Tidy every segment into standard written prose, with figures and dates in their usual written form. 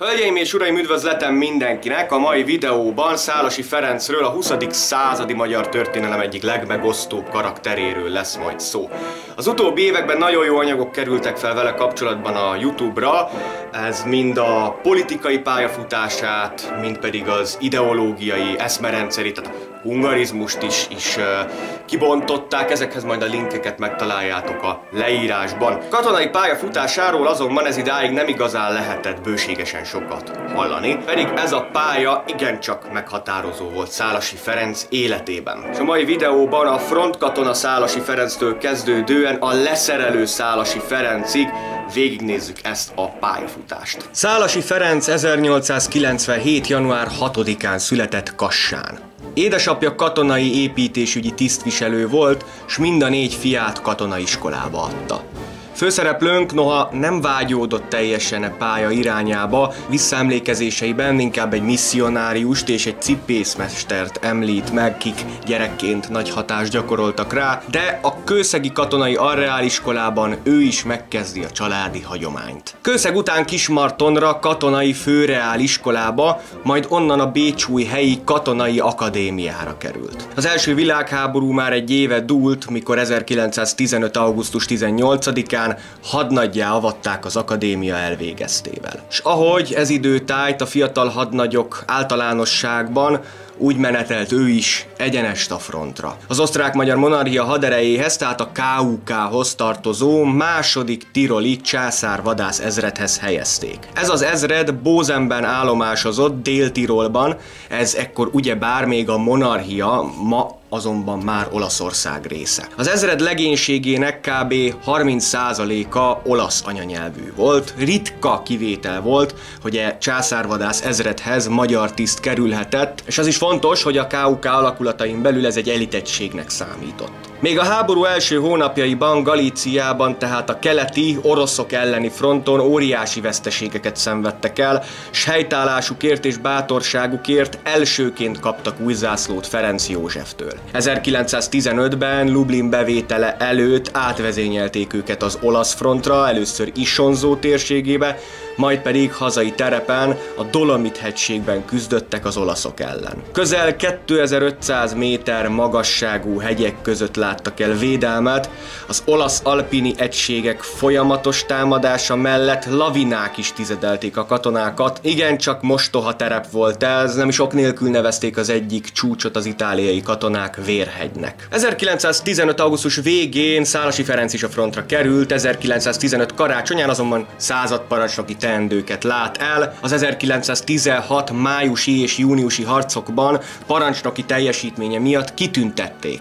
Hölgyeim és uraim, üdvözletem mindenkinek! A mai videóban Szálasi Ferencről, a 20. századi magyar történelem egyik legmegosztóbb karakteréről lesz majd szó. Az utóbbi években nagyon jó anyagok kerültek fel vele kapcsolatban a YouTube-ra, ez mind a politikai pályafutását, mind pedig az ideológiai eszmerendszerét, tehát a hungarizmust is kibontották, ezekhez majd a linkeket megtaláljátok a leírásban. Katonai pályafutásáról azonban ez idáig nem igazán lehetett bőségesen sokat hallani, pedig ez a pálya igencsak meghatározó volt Szálasi Ferenc életében. És a mai videóban a frontkatona Szálasi Ferenctől kezdődően a leszerelő Szálasi Ferencig végignézzük ezt a pályafutást. Szálasi Ferenc 1897. január 6-án született Kassán. Édesapja katonai építésügyi tisztviselő volt, s mind a 4 fiát katonaiskolába adta. Főszereplőnk noha nem vágyódott teljesen a pálya irányába, visszaemlékezéseiben inkább egy misszionáriust és egy cipészmestert említ meg, kik gyerekként nagy hatást gyakoroltak rá, de a kőszegi katonai arreáliskolában ő is megkezdi a családi hagyományt. Kőszeg után Kismartonra katonai főreáliskolába, majd onnan a bécsúj helyi katonai akadémiára került. Az első világháború már egy éve dúlt, mikor 1915. augusztus 18-án hadnaggyá avatták az akadémia elvégeztével. És ahogy ez idő tájt a fiatal hadnagyok általánosságban, úgy menetelt ő is egyenest a frontra. Az osztrák-magyar monarchia haderejéhez, tehát a KUK-hoz tartozó második tiroli császárvadász ezredhez helyezték. Ez az ezred Bozenben állomásozott Dél-Tirolban, ez ekkor ugyebár még a monarchia, ma azonban már Olaszország része. Az ezred legénységének kb. 30%-a olasz anyanyelvű volt, ritka kivétel volt, hogy a császárvadász ezredhez magyar tiszt kerülhetett, és az is fontos, hogy a KUK alakulatain belül ez egy elitegységnek számított. Még a háború első hónapjaiban Galíciában, tehát a keleti oroszok elleni fronton óriási veszteségeket szenvedtek el, s helytállásukért és bátorságukért elsőként kaptak új zászlót Ferenc Józseftől. 1915-ben Lublin bevétele előtt átvezényelték őket az olasz frontra, először Isonzó térségébe, majd pedig hazai terepen, a Dolomit-hegységben küzdöttek az olaszok ellen. Közel 2500 méter magasságú hegyek között láttak el védelmet, az olasz alpini egységek folyamatos támadása mellett lavinák is tizedelték a katonákat. Igencsak mostoha terep volt ez, nem is ok nélkül nevezték az egyik csúcsot az itáliai katonák Vérhegynek. 1915. augusztus végén Szálasi Ferenc is a frontra került, 1915 karácsonyán azonban századparancsnoki teendőket lát el. Az 1916 májusi és júniusi harcokban parancsnoki teljesítménye miatt kitüntették.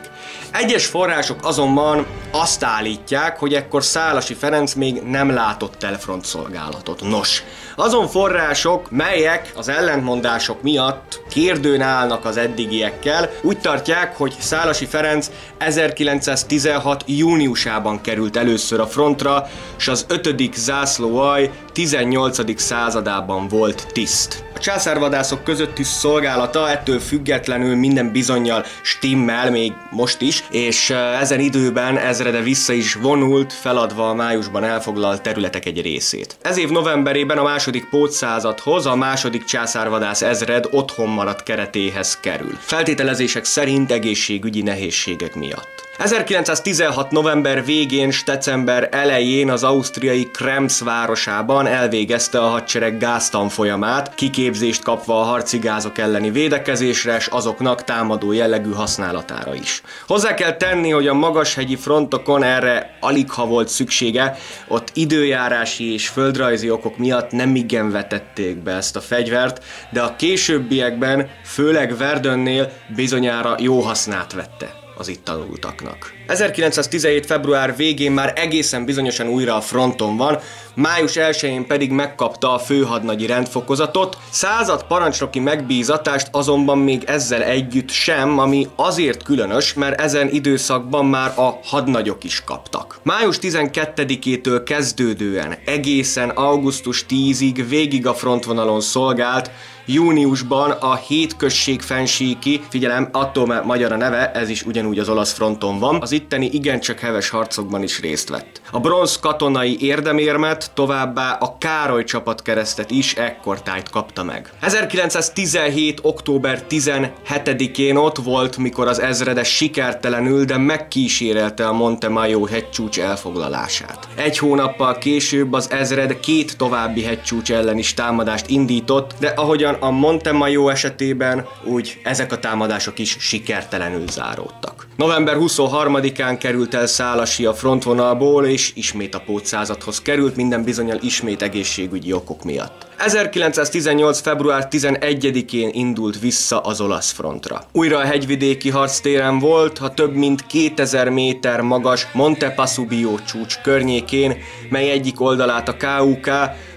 Egyes források azonban azt állítják, hogy ekkor Szálasi Ferenc még nem látott el frontszolgálatot. Nos, azon források, melyek az ellentmondások miatt kérdőn állnak az eddigiekkel, úgy tartják, hogy Szálasi Ferenc 1916 júniusában került először a frontra, és az 5. zászlóalj 18. századában volt tiszt. A császárvadászok közötti szolgálata ettől függetlenül minden bizonnyal stimmel, még most is, és ezen időben ezrede vissza is vonult, feladva a májusban elfoglalt területek egy részét. Ez év novemberében a második pótszázadhoz a második császárvadász ezred otthon maradt keretéhez kerül. Feltételezések szerint egészségügyi nehézségek miatt. 1916. november végén s december elején az ausztriai Krems városában elvégezte a hadsereg gáztanfolyamát, kiképzést kapva a harci gázok elleni védekezésre és azoknak támadó jellegű használatára is. Hozzá kell tenni, hogy a magashegyi frontokon erre aligha volt szüksége, ott időjárási és földrajzi okok miatt nem igen vetették be ezt a fegyvert, de a későbbiekben, főleg Verdönnél bizonyára jó hasznát vette az itt tanultaknak. 1917. február végén már egészen bizonyosan újra a fronton van, május 1-én pedig megkapta a főhadnagyi rendfokozatot, század parancsnoki megbízatást azonban még ezzel együtt sem, ami azért különös, mert ezen időszakban már a hadnagyok is kaptak. Május 12-től kezdődően egészen augusztus 10-ig végig a frontvonalon szolgált, júniusban a 7 község fensíki, figyelem, attól mert magyar a neve, ez is ugyanúgy az olasz fronton van, az itteni igencsak heves harcokban is részt vett. A bronz katonai érdemérmet, továbbá a Károly csapatkeresztet is ekkortájt kapta meg. 1917. október 17-én ott volt, mikor az ezredes sikertelenül, de megkísérelte a Montemayor hegycsúcs elfoglalását. Egy hónappal később az ezred 2 további hegycsúcs ellen is támadást indított, de ahogyan a Montemayor esetében, úgy ezek a támadások is sikertelenül záródtak. November 23-án került el Szálasi a frontvonalból, és ismét a pótszázadhoz került, minden bizonnyal ismét egészségügyi okok miatt. 1918. február 11-én indult vissza az olasz frontra. Újra a hegyvidéki harctéren volt, a több mint 2000 méter magas Monte Pasubio csúcs környékén, mely egyik oldalát a KUK,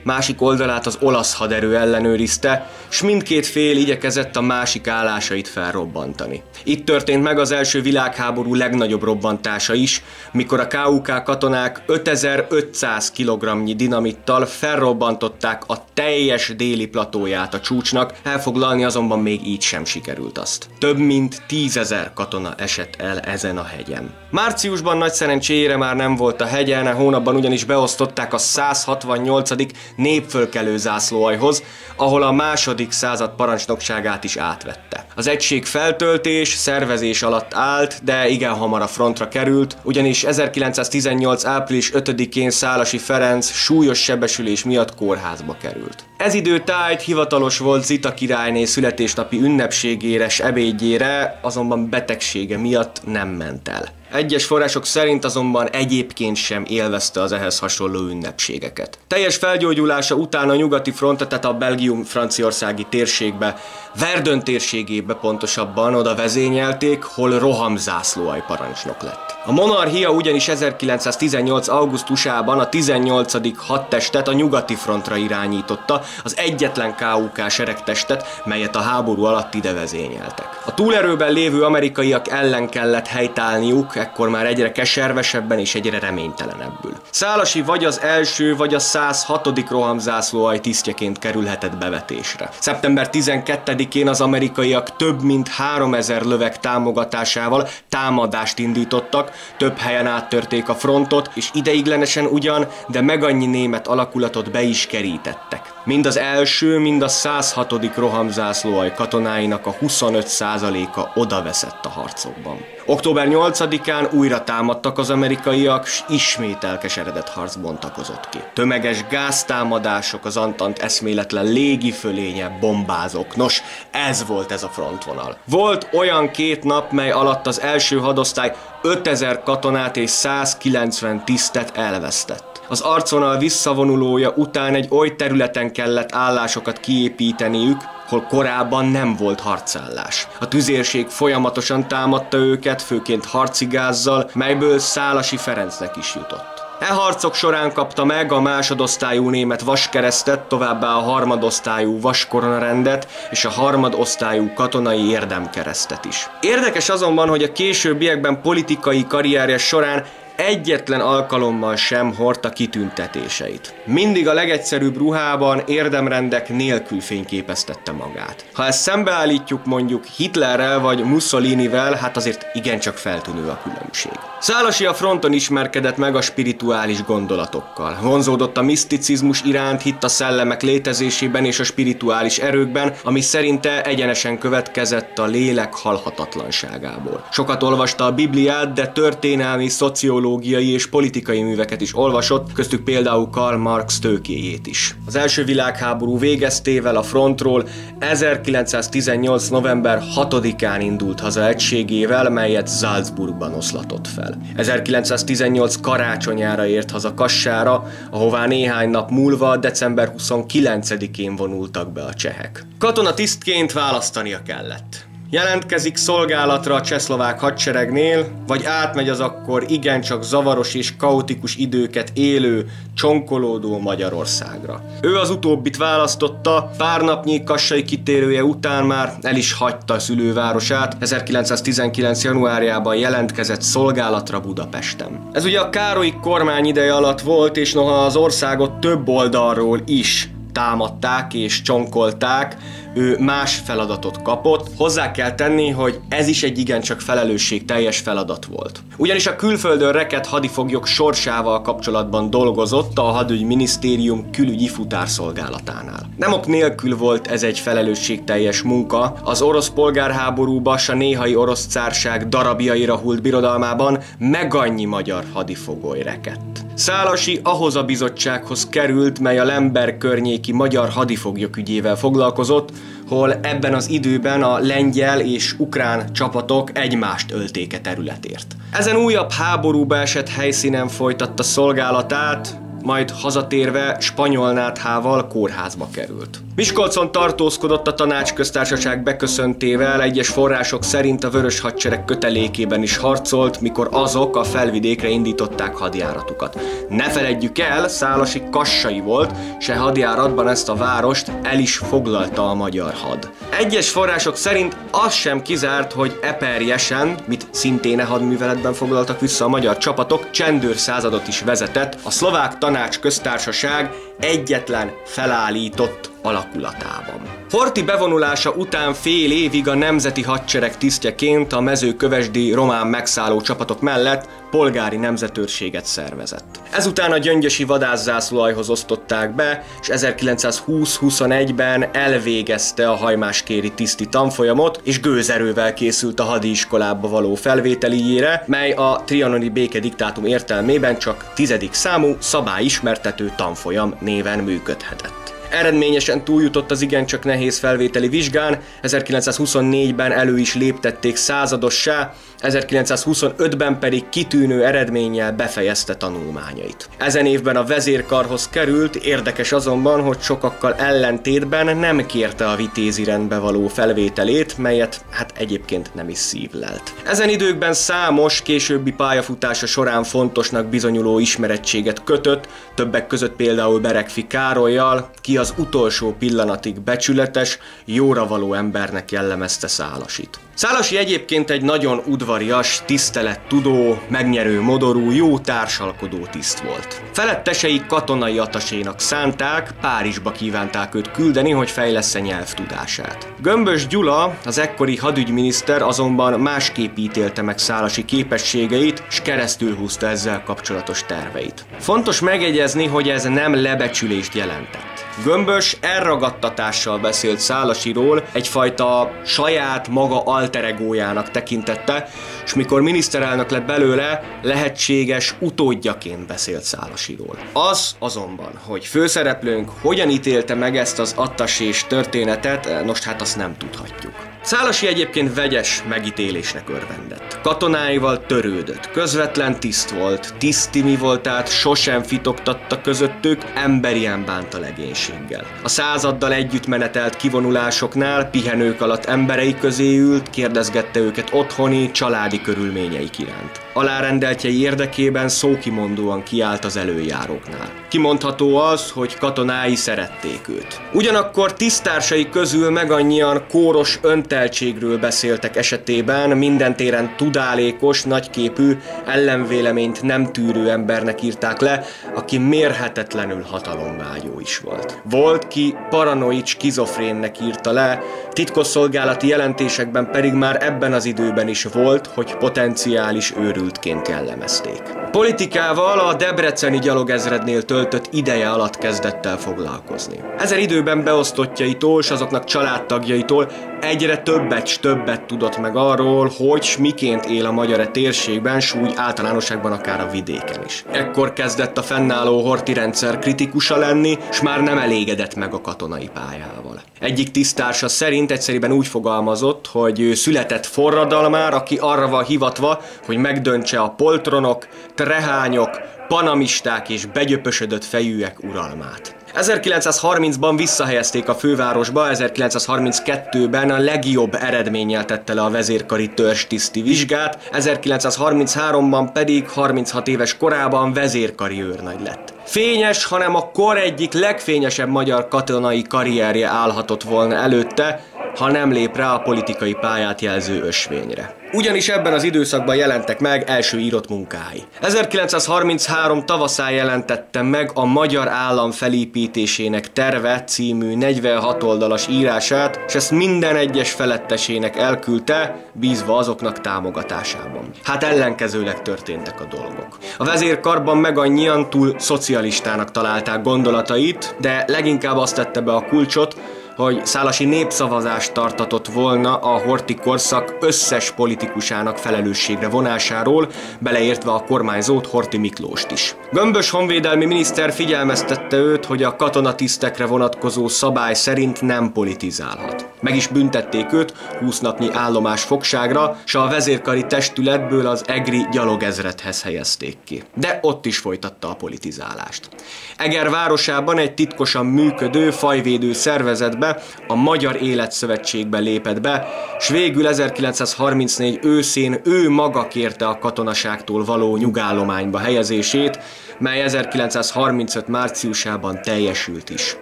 másik oldalát az olasz haderő ellenőrizte, s mindkét fél igyekezett a másik állásait felrobbantani. Itt történt meg az első világháború legnagyobb robbantása is, mikor a KUK katonák 5500 kg-nyi dinamittal felrobbantották a teljes déli platóját a csúcsnak, elfoglalni azonban még így sem sikerült azt. Több mint 10 000 katona esett el ezen a hegyen. Márciusban nagy szerencsére már nem volt a hegyen, a hónapban ugyanis beosztották a 168. népfölkelő zászlóaljhoz, ahol a második század parancsnokságát is átvette. Az egység feltöltés, szervezés alatt állt, de igen hamar a frontra került, ugyanis 1918. április 5-én Szálasi Ferenc súlyos sebesülés miatt kórházba került. Ez idő tájt hivatalos volt Zita királyné születésnapi ünnepségére s ebédjére, azonban betegsége miatt nem ment el. Egyes források szerint azonban egyébként sem élvezte az ehhez hasonló ünnepségeket. Teljes felgyógyulása után a nyugati frontra, tehát a belgium-franciaországi térségbe, Verdun térségébe pontosabban oda vezényelték, hol rohamzászlóalj parancsnok lett. A monarchia ugyanis 1918. augusztusában a 18. hadtestet a nyugati frontra irányította, az egyetlen KUK seregtestet, melyet a háború alatt ide vezényeltek. A túlerőben lévő amerikaiak ellen kellett helytállniuk, ekkor már egyre keservesebben és egyre reménytelenebbül. Szálasi vagy az első, vagy a 106. rohamzászlóalj tisztjeként kerülhetett bevetésre. Szeptember 12-én az amerikaiak több mint 3000 löveg támogatásával támadást indítottak, több helyen áttörték a frontot, és ideiglenesen ugyan, de meg annyi német alakulatot be is kerítettek. Mind az első, mind a 106. rohamzászlóalj katonáinak a 25%-a odaveszett a harcokban. Október 8-án újra támadtak az amerikaiak, s ismét elkeseredett harc bontakozott ki. Tömeges gáztámadások, az Antant eszméletlen légifölénye, bombázók. Nos, ez volt ez a frontvonal. Volt olyan 2 nap, mely alatt az első hadosztály 5000 katonát és 190 tisztet elvesztett. Az arcvonal visszavonulója után egy oly területen kellett állásokat kiépíteniük, hol korábban nem volt harcállás. A tüzérség folyamatosan támadta őket, főként harci gázzal, melyből Szálasi Ferencnek is jutott. E harcok során kapta meg a másodosztályú német vaskeresztet, továbbá a harmadosztályú vaskoronarendet és a harmadosztályú katonai érdemkeresztet is. Érdekes azonban, hogy a későbbiekben politikai karrierje során egyetlen alkalommal sem hordta kitüntetéseit. Mindig a legegyszerűbb ruhában, érdemrendek nélkül fényképeztette magát. Ha ezt szembeállítjuk mondjuk Hitlerrel vagy Mussolinivel, hát azért igencsak feltűnő a különbség. Szálasi a fronton ismerkedett meg a spirituális gondolatokkal. Vonzódott a miszticizmus iránt, hitt a szellemek létezésében és a spirituális erőkben, ami szerinte egyenesen következett a lélek halhatatlanságából. Sokat olvasta a Bibliát, de történelmi, szociológiai és politikai műveket is olvasott, köztük például Karl Marx Tőkéjét is. Az első világháború végeztével a frontról 1918. november 6-án indult haza egységével, melyet Salzburgban oszlatott fel. 1918 karácsonyára ért haza Kassára, ahová néhány nap múlva, december 29-én vonultak be a csehek. Katonatisztként választania kellett. Jelentkezik szolgálatra a csehszlovák hadseregnél, vagy átmegy az akkor igencsak zavaros és kaotikus időket élő, csonkolódó Magyarországra. Ő az utóbbit választotta, pár napnyi kassai kitérője után már el is hagyta a szülővárosát, 1919. januárjában jelentkezett szolgálatra Budapesten. Ez ugye a Károlyi kormány ideje alatt volt, és noha az országot több oldalról is támadták és csonkolták, ő más feladatot kapott. Hozzá kell tenni, hogy ez is egy igencsak felelősségteljes feladat volt. Ugyanis a külföldön rekedt hadifoglyok sorsával kapcsolatban dolgozott a hadügyminisztérium külügyi futárszolgálatánál. Nem ok nélkül volt ez egy felelősségteljes munka. Az orosz polgárháborúba s a néhai orosz cárság darabjaira hult birodalmában megannyi magyar hadifogoly rekedt. Szálasi ahhoz a bizottsághoz került, mely a Lemberg környéki magyar hadifoglyok ügyével foglalkozott, hol ebben az időben a lengyel és ukrán csapatok egymást ölték a területért. Ezen újabb háborúba esett helyszínen folytatta szolgálatát, majd hazatérve Spanyolnáthával kórházba került. Miskolcon tartózkodott a Tanácsköztársaság beköszöntével, egyes források szerint a Vörös Hadsereg kötelékében is harcolt, mikor azok a felvidékre indították hadjáratukat. Ne feledjük el, Szálasi kassai volt, se hadjáratban ezt a várost el is foglalta a magyar had. Egyes források szerint az sem kizárt, hogy Eperjesen, mit szintén e hadműveletben foglaltak vissza a magyar csapatok, csendőrszázadot is vezetett a Szlovák Tanácsköztársaság egyetlen felállított alakulatában. Horthy bevonulása után fél évig a Nemzeti Hadsereg tisztjeként a mezőkövesdi román megszálló csapatok mellett polgári nemzetőrséget szervezett. Ezután a gyöngyösi vadászzászlóaljhoz osztották be, és 1920-21-ben elvégezte a hajmáskéri tiszti tanfolyamot, és gőzerővel készült a hadiiskolába való felvételijére, mely a trianoni békediktátum értelmében csak 10. számú szabályismertető tanfolyam néven működhetett. Eredményesen túljutott az igencsak nehéz felvételi vizsgán, 1924-ben elő is léptették századossá, 1925-ben pedig kitűnő eredménnyel befejezte tanulmányait. Ezen évben a vezérkarhoz került, érdekes azonban, hogy sokakkal ellentétben nem kérte a vitézi rendbe való felvételét, melyet hát egyébként nem is szívlelt. Ezen időkben számos későbbi pályafutása során fontosnak bizonyuló ismerettséget kötött, többek között például Beregfi Károllyal, ki az utolsó pillanatig becsületes, jóravaló embernek jellemezte Szálasit. Szálasi egyébként egy nagyon udvarias, tisztelettudó, megnyerő modorú, jó társalkodó tiszt volt. Felettesei katonai atasénak szánták, Párizsba kívánták őt küldeni, hogy fejlessze nyelvtudását. Gömbös Gyula, az ekkori hadügyminiszter azonban másképp ítélte meg Szálasi képességeit, s keresztül húzta ezzel kapcsolatos terveit. Fontos megjegyezni, hogy ez nem lebecsülést jelentett. Gömbös elragadtatással beszélt Szálasiról, egyfajta saját maga alter egójának tekintette, és mikor miniszterelnök lett belőle, lehetséges utódjaként beszélt Szálasiról. Az azonban, hogy főszereplőnk hogyan ítélte meg ezt az attasés történetet, nos hát azt nem tudhatjuk. Szálasi egyébként vegyes megítélésnek örvendett. Katonáival törődött, közvetlen tiszt volt, tisztimi voltát sosem fitoktatta közöttük, emberien bánt a legénységgel. A századdal együtt menetelt kivonulásoknál, pihenők alatt emberei közé ült, kérdezgette őket otthoni, családi körülményeik iránt. Alárendeltjei érdekében szókimondóan kiállt az előjáróknál. Kimondható az, hogy katonái szerették őt. Ugyanakkor tiszttársai közül megannyian kóros önteltségről beszéltek esetében, minden téren tudálékos, nagyképű, ellenvéleményt nem tűrő embernek írták le, aki mérhetetlenül hatalomvágyó is volt. Volt, ki paranoid skizofrénnek írta le, titkosszolgálati jelentésekben pedig már ebben az időben is volt, hogy potenciális őrültként jellemezték. Politikával a debreceni gyalogezrednél töltött ideje alatt kezdett el foglalkozni. Ezen időben beosztottjaitól s azoknak családtagjaitól egyre többet tudott meg arról, hogy miként él a magyar térségben, s úgy általánosságban akár a vidéken is. Ekkor kezdett a fennálló Horthy rendszer kritikusa lenni, s már nem elégedett meg a katonai pályával. Egyik tiszttársa szerint egyszerűen úgy fogalmazott, hogy ő született forradalmár, aki arra van hivatva, hogy megdöntse a poltronok, trehányok, panamisták és begyöpösödött fejűek uralmát. 1930-ban visszahelyezték a fővárosba, 1932-ben a legjobb eredménnyel tette le a vezérkari törzstiszti vizsgát, 1933-ban pedig 36 éves korában vezérkari őrnagy lett. Fényes, hanem a kor egyik legfényesebb magyar katonai karrierje állhatott volna előtte, ha nem lép rá a politikai pályát jelző ösvényre. Ugyanis ebben az időszakban jelentek meg első írott munkái. 1933 tavaszán jelentette meg a Magyar Állam felépítésének terve című 46 oldalas írását, és ezt minden egyes felettesének elküldte, bízva azoknak támogatásában. Hát ellenkezőleg történtek a dolgok. A vezérkarban meg annyian túl szocialistának találták gondolatait, de leginkább azt tette be a kulcsot, hogy Szálasi népszavazást tartatott volna a Horthy korszak összes politikusának felelősségre vonásáról, beleértve a kormányzót, Horthy Miklóst is. Gömbös honvédelmi miniszter figyelmeztette őt, hogy a katonatisztekre vonatkozó szabály szerint nem politizálhat. Meg is büntették őt 20 napnyi állomás fogságra, s a vezérkari testületből az egri gyalogezredhez helyezték ki. De ott is folytatta a politizálást. Eger városában egy titkosan működő fajvédő szervezetbe, a Magyar Életszövetségbe lépett be, s végül 1934 őszén ő maga kérte a katonaságtól való nyugállományba helyezését, mely 1935 márciusában teljesült is.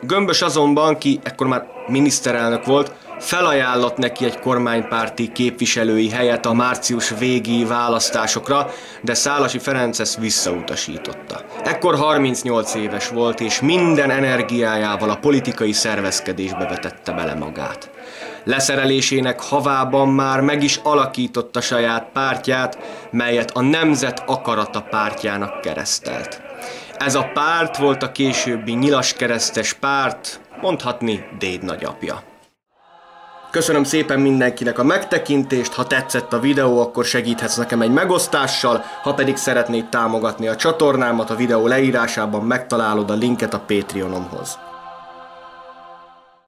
Gömbös azonban, ki ekkor már miniszterelnök volt, felajánlott neki egy kormánypárti képviselői helyet a március végi választásokra, de Szálasi Ferenc ezt visszautasította. Ekkor 38 éves volt, és minden energiájával a politikai szervezkedésbe vetette bele magát. Leszerelésének havában már meg is alakította saját pártját, melyet a Nemzet Akarata pártjának keresztelt. Ez a párt volt a későbbi nyilaskeresztes párt, mondhatni Déd nagyapja. Köszönöm szépen mindenkinek a megtekintést, ha tetszett a videó, akkor segíthetsz nekem egy megosztással, ha pedig szeretnéd támogatni a csatornámat, a videó leírásában megtalálod a linket a Patreonomhoz.